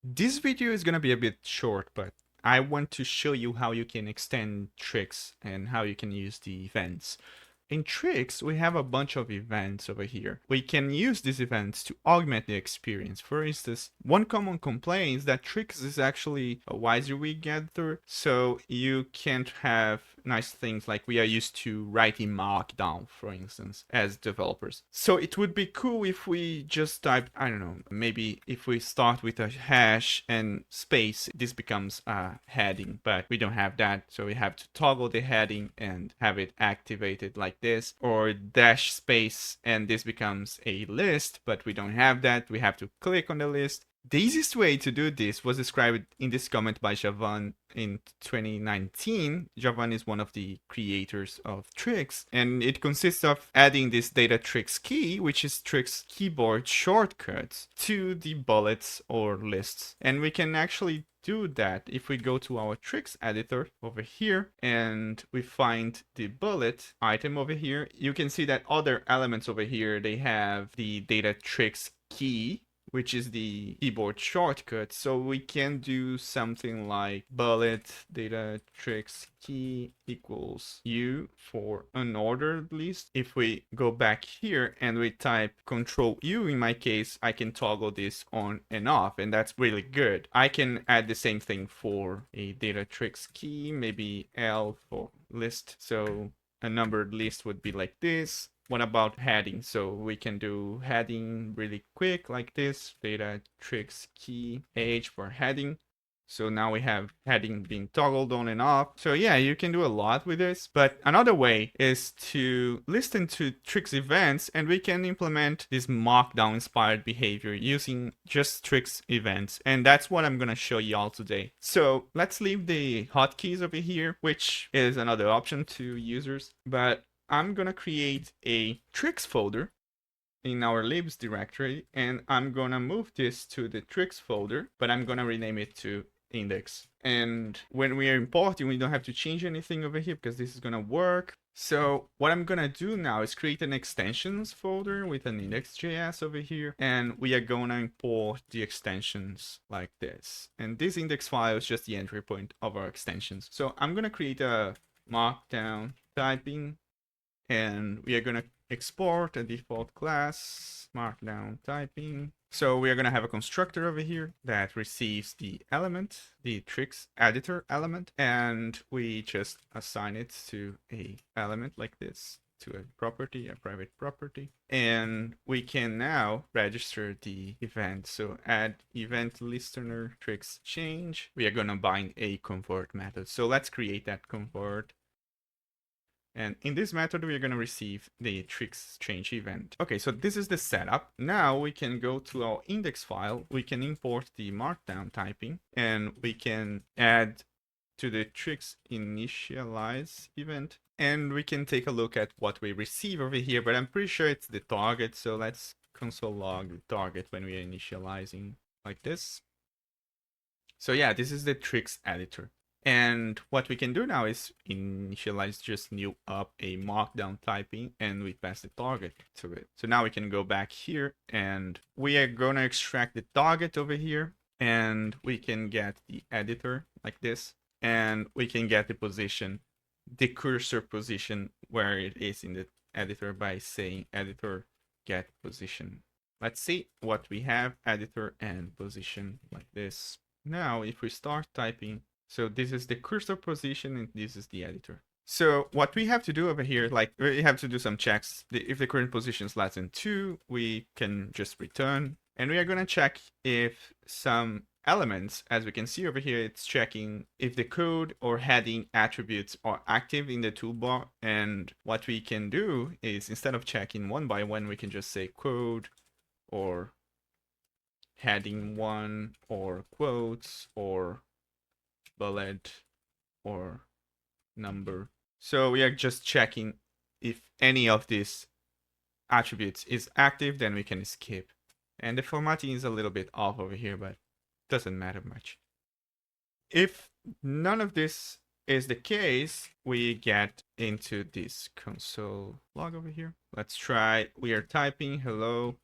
This video is gonna be a bit short, but I want to show you how you can extend Trix and how you can use the events. In Trix, we have a bunch of events over here. We can use these events to augment the experience. For instance, one common complaint is that Trix is actually a WYSIWYG editor, so you can't have nice things like we are used to writing Markdown, for instance, as developers. So it would be cool if we just type, I don't know, maybe if we start with a hash and space, this becomes a heading, but we don't have that, so we have to toggle the heading and have it activated like this, or dash space and this becomes a list, but we don't have that. We have to click on the list. The easiest way to do this was described in this comment by Javan in 2019. Javan is one of the creators of Trix, and it consists of adding this data Trix key, which is Trix keyboard shortcuts, to the bullets or lists. And we can actually do that if we go to our Trix editor over here and we find the bullet item over here. You can see that other elements over here, they have the data Trix key, which is the keyboard shortcut. So we can do something like bullet data Trix key equals U for unordered list. If we go back here and we type Control U, in my case, I can toggle this on and off, and that's really good. I can add the same thing for a data Trix key, maybe L for list. So a numbered list would be like this. What about heading? So we can do heading really quick like this, data Trix key H for heading. So now we have heading being toggled on and off. So yeah, you can do a lot with this. But another way is to listen to Trix events, and we can implement this Markdown-inspired behavior using just Trix events. And that's what I'm gonna show y'all today. So let's leave the hotkeys over here, which is another option to users. But I'm gonna create a Trix folder in our libs directory, and I'm gonna move this to the Trix folder, but I'm gonna rename it to index. And when we are importing, we don't have to change anything over here because this is gonna work. So what I'm gonna do now is create an extensions folder with an index.js over here, and we are gonna import the extensions like this. And this index file is just the entry point of our extensions. So I'm gonna create a markdown typing, and we are going to export a default class, markdown typing. So we are going to have a constructor over here that receives the element, the Trix editor element, and we just assign it to a element like this, to a property, a private property. And we can now register the event. So add event listener Trix change. We are going to bind a convert method. So let's create that convert. And in this method, we're going to receive the Trix change event. Okay, so this is the setup. Now we can go to our index file. We can import the markdown typing, and we can add to the Trix initialize event. And we can take a look at what we receive over here, but I'm pretty sure it's the target. So let's console log the target when we are initializing like this. So yeah, this is the Trix editor. And what we can do now is initialize just new up a markdown typing, and we pass the target to it. So now we can go back here, and we are going to extract the target over here, and we can get the editor like this, and we can get the position, the cursor position where it is in the editor by saying editor get position. Let's see what we have, editor and position like this. Now, if we start typing, so this is the cursor position and this is the editor. So what we have to do over here, like we have to do some checks. If the current position is less than 2, we can just return. And we are going to check if some elements, as we can see over here, it's checking if the code or heading attributes are active in the toolbar. And what we can do is instead of checking one by one, we can just say code or heading 1 or quotes or bullet or number. So we are just checking if any of these attributes is active, then we can skip. And the formatting is a little bit off over here, but doesn't matter much. If none of this is the case, we get into this console log over here. Let's try, we are typing hello.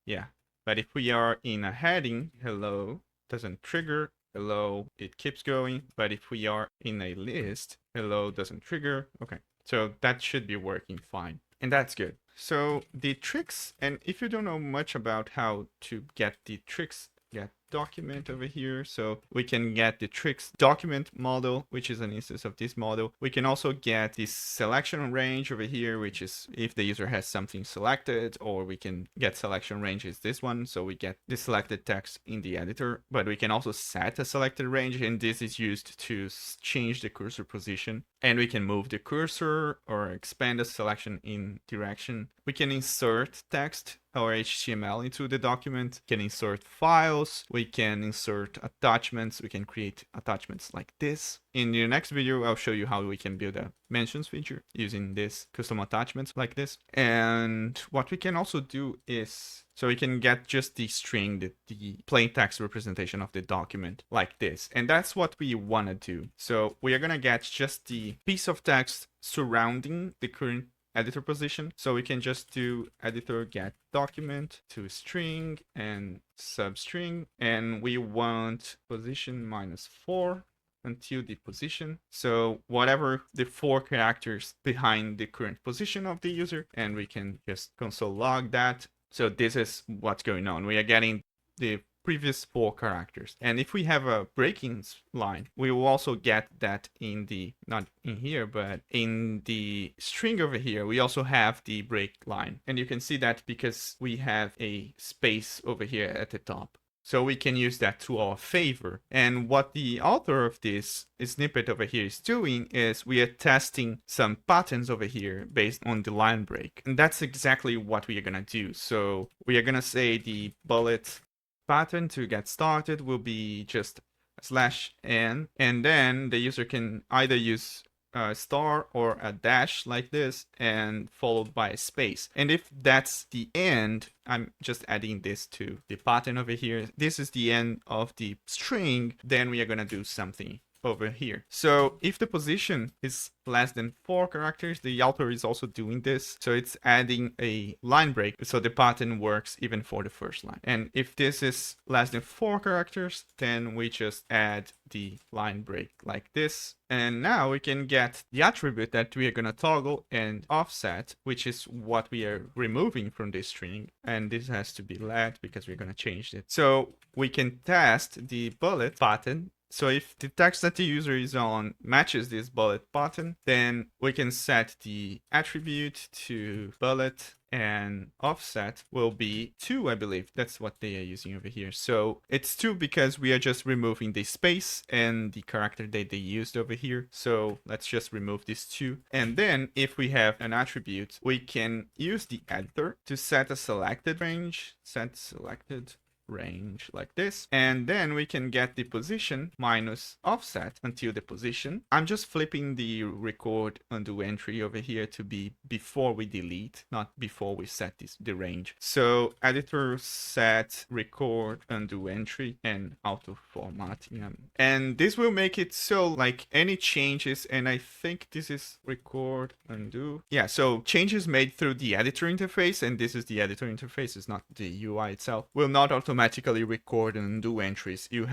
Yeah, but if we are in a heading, hello, doesn't trigger, hello, it keeps going. But if we are in a list, hello doesn't trigger. Okay, so that should be working fine. And that's good. So the Trix, and if you don't know much about how to get the Trix get document over here, so we can get the Trix document model, which is an instance of this model. We can also get this selection range over here, which is if the user has something selected, or we can get selection range is this one, so we get the selected text in the editor. But we can also set a selected range, and this is used to change the cursor position. And we can move the cursor or expand the selection in direction. We can insert text or HTML into the document, we can insert files, we can insert attachments, we can create attachments like this. In the next video, I'll show you how we can build a mentions feature using this custom attachments like this. And what we can also do is, so we can get just the string, the plain text representation of the document like this. And that's what we want to do. So we are going to get just the piece of text surrounding the current editor position. So we can just do editor get document to string and substring, and we want position -4 until the position. So whatever the 4 characters behind the current position of the user, and we can just console log that. So this is what's going on. We are getting the previous 4 characters. And if we have a breaking line, we will also get that in the, not in here, but in the string over here, we also have the break line. And you can see that because we have a space over here at the top. So we can use that to our favor. And what the author of this snippet over here is doing is we are testing some patterns over here based on the line break. And that's exactly what we are going to do. So we are going to say the bullet pattern to get started will be just /n, and then the user can either use a star or a dash like this and followed by a space. And if that's the end, I'm just adding this to the pattern over here. This is the end of the string, then we are going to do something over here. So if the position is less than 4 characters, the author is also doing this. So it's adding a line break, so the pattern works even for the first line. And if this is less than 4 characters, then we just add the line break like this. And now we can get the attribute that we are going to toggle and offset, which is what we are removing from this string. And this has to be let because we're going to change it. So we can test the bullet pattern. So if the text that the user is on matches this bullet pattern, then we can set the attribute to bullet, and offset will be 2, I believe. That's what they are using over here. So it's 2 because we are just removing the space and the character that they used over here. So let's just remove this 2. And then if we have an attribute, we can use the editor to set a selected range, set selected range like this, and then we can get the position minus offset until the position. I'm just flipping the record undo entry over here to be before we delete, not before we set the range. So editor set record undo entry and auto formatting, and this will make it so like any changes, and I think this is record undo, yeah, so changes made through the editor interface, and this is the editor interface, it's not the UI itself, will not automatically record and undo entries. We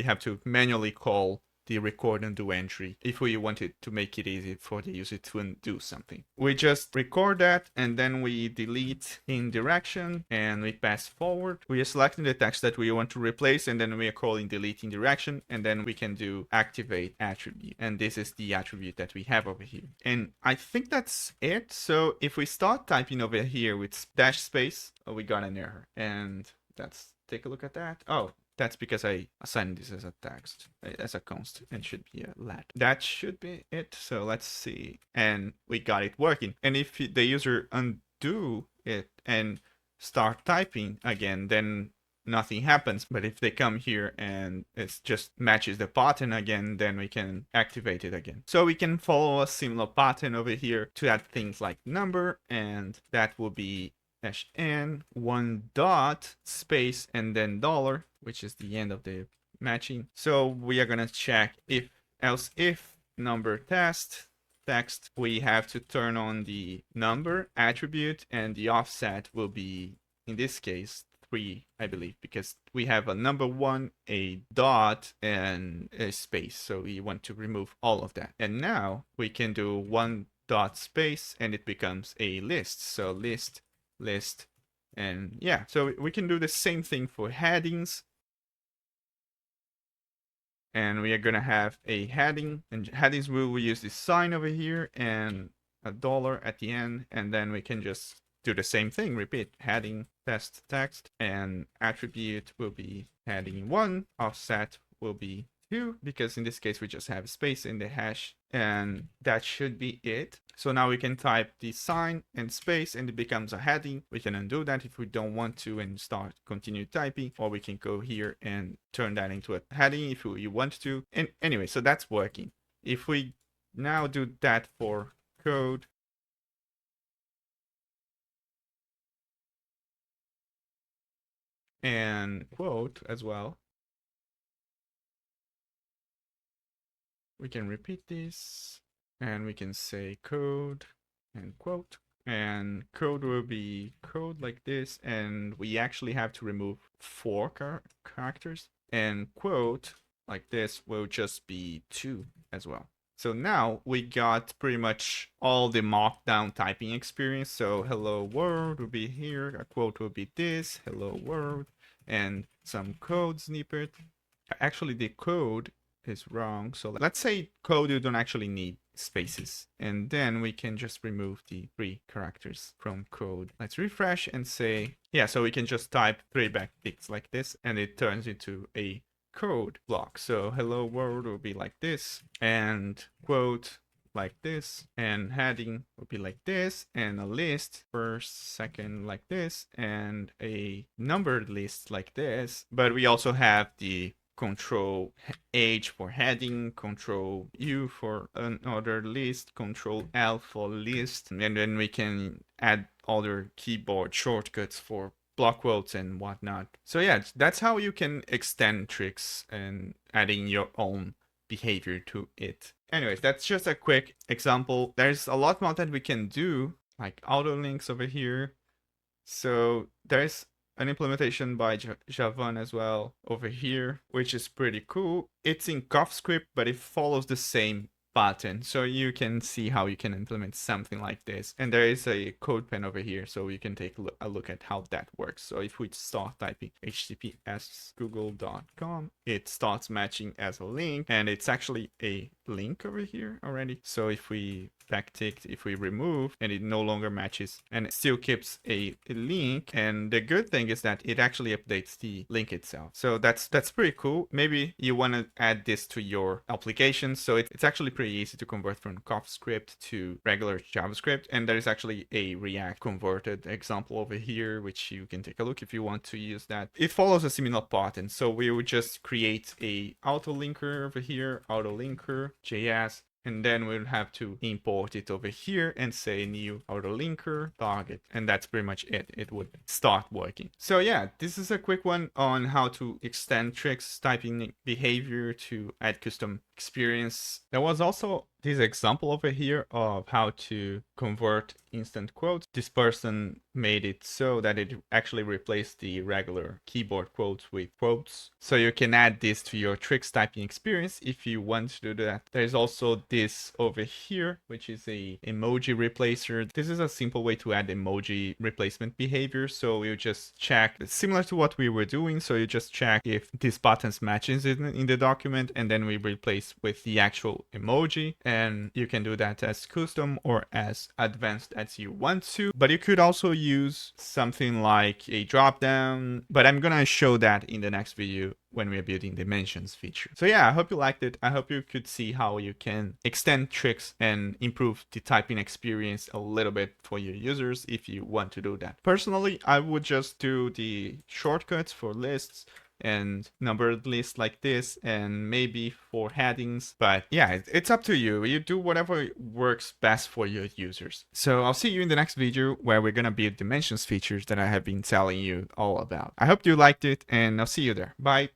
have to manually call the record and do entry if we wanted to make it easy for the user to undo something. We just record that, and then we delete in direction, and we pass forward. We are selecting the text that we want to replace, and then we are calling delete in direction, and then we can do activate attribute. And this is the attribute that we have over here. And I think that's it. So if we start typing over here with dash space, we got an error. And let's take a look at that. Oh, that's because I assigned this as a text, as a const, and should be a let. That should be it. So let's see. And we got it working. And if the user undo it and start typing again, then nothing happens. But if they come here and it just matches the pattern again, then we can activate it again. So we can follow a similar pattern over here to add things like number, and that will be -n, 1 dot, space, and then $, which is the end of the matching. So we are going to check else if number text, we have to turn on the number attribute, and the offset will be, in this case, 3, I believe, because we have a number 1, a dot, and a space. So we want to remove all of that. And now we can do 1 dot space and it becomes a list. So list, list, and yeah. So we can do the same thing for headings. And we are gonna have a heading, and headings will use this sign over here and a dollar at the end, and then we can just do the same thing, repeat heading test text, and attribute will be heading 1, offset will be 2, because in this case we just have space in the hash, and that should be it. So now we can type the sign and space and it becomes a heading. We can undo that if we don't want to and start continue typing, or we can go here and turn that into a heading if you want to. And anyway, so that's working. If we now do that for code, and quote as well, we can repeat this and we can say code and quote, and code will be code like this, and we actually have to remove 4 characters, and quote like this will just be 2 as well. So now we got pretty much all the Markdown typing experience. So hello world will be here, a quote will be this, hello world, and some code snippet. Actually, the code is wrong. So let's say code you don't actually need spaces, and then we can just remove the 3 characters from code. Let's refresh and say, yeah, so we can just type 3 backticks like this and it turns into a code block. So hello world will be like this, and quote like this, and heading will be like this, and a list first, second like this, and a numbered list like this. But we also have the Control H for heading, Control U for another list, Control L for list, and then we can add other keyboard shortcuts for block quotes and whatnot. So yeah, that's how you can extend Trix and adding your own behavior to it. Anyways, that's just a quick example. There's a lot more that we can do, like auto links over here. So there's an implementation by Javan as well over here, which is pretty cool. It's in CoffeeScript, but it follows the same pattern. So you can see how you can implement something like this. And there is a code pen over here, so you can take a look at how that works. So if we start typing https://google.com, it starts matching as a link, and it's actually a link over here already. So if we backticked, if we remove, and it no longer matches, and it still keeps a link. And the good thing is that it actually updates the link itself. So that's pretty cool. Maybe you want to add this to your application. So it's actually pretty easy to convert from CoffeeScript to regular JavaScript. And there is actually a React converted example over here, which you can take a look if you want to use that. It follows a similar pattern. So we would just create a auto linker over here, auto linker JS, and then we'll have to import it over here and say new auto linker target, and that's pretty much it. It would start working. So yeah, this is a quick one on how to extend Trix typing behavior to add custom experience. There was also this example over here of how to convert instant quotes. This person made it so that it actually replaced the regular keyboard quotes with quotes. So you can add this to your Trix typing experience if you want to do that. There's also this over here, which is a emoji replacer. This is a simple way to add emoji replacement behavior. So you just check, similar to what we were doing. So you just check if this button matches in the document, and then we replace with the actual emoji. And you can do that as custom or as advanced as you want to. But you could also use something like a dropdown, but I'm gonna show that in the next video when we are building the mentions feature. So yeah, I hope you liked it. I hope you could see how you can extend Trix and improve the typing experience a little bit for your users if you want to do that. Personally, I would just do the shortcuts for lists and numbered lists like this, and maybe for headings. But yeah, it's up to you. You do whatever works best for your users. So I'll see you in the next video where we're gonna build the mentions features that I have been telling you all about. I hope you liked it, and I'll see you there. Bye.